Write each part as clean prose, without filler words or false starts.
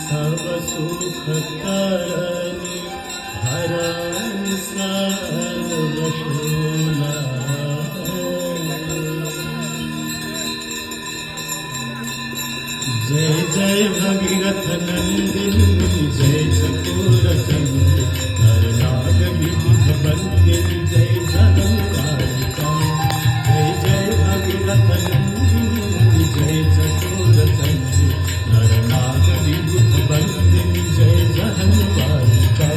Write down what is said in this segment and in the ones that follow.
सब सुख करनी हरण सर्व शूला। जय जय भगीरथ नंदिनी जय चकोर चंद्र नर नाग विबुध बंदिनी जय जगन्नाथ। जय जय भगीरथ नंदिनी जय चकोर चंद्र नर नाग विबुध बंदिनी जय जगन्नाथ।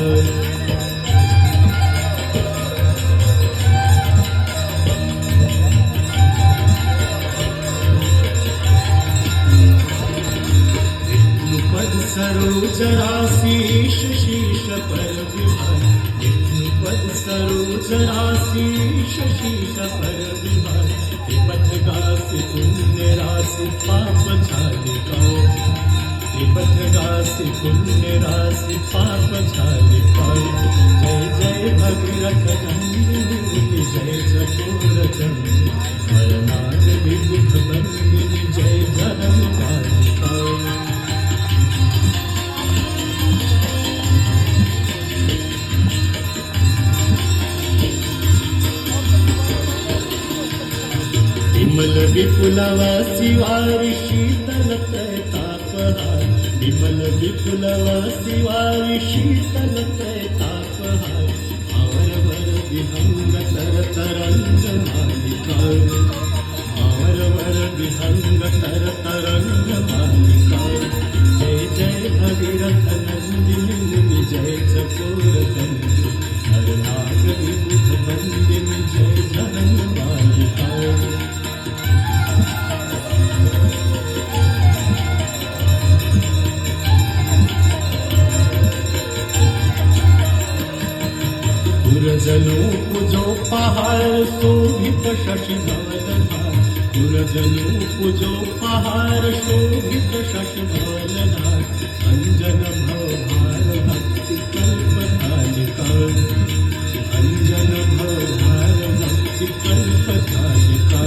सरोज राशीष शीश पर विभर विष्णुपद सरोज राशीष शीश पर विभर विपथ गासी पुण्य राशि पाप झालिका। विपथ गासी पुण्य राशि पाप झालिका। जय जय भगीरथ नंदिनी जय चकोर चंद्र नर नाग विबुध बंदिनी जय जगन्नाथ। विमल विपुलवासी वारी शीतल तापहार। विमल विपुलवासी वारी शीतल तापहार। आवर विहंग तर तरंग मालिका। आवर विहंग तर तरंग मालिका। जय जय भगीरथ नंदिनी जय चकोर चंद्र नर नाग विबुध बंदिनी जय जगन्नाथ। गुरजनो पूजो पहाड़ शोभित शशि धवलधार। गुरजनो पूजो पहाड़ शोभित शशि धवलधार। अंजन भवभार भक्ति कल्पतालिका। अंजन भवभार भक्ति कल्पतालिका।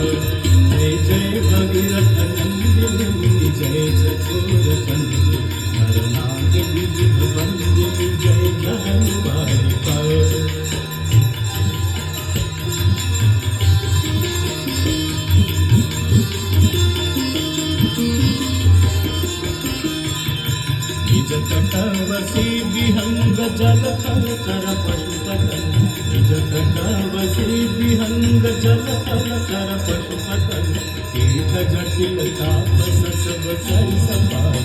जय जय भगीरथ नंदिनी जय चकोर चंद्र नर नाग विबुध बंदिनी जय जगन्नाथ। निज तटवसी विहंग जल थल कर पशुपतन। निज तटवसी विहंग जल थल कर पशुपतन। तीर्थ जटिल तापस सब सरिस पार।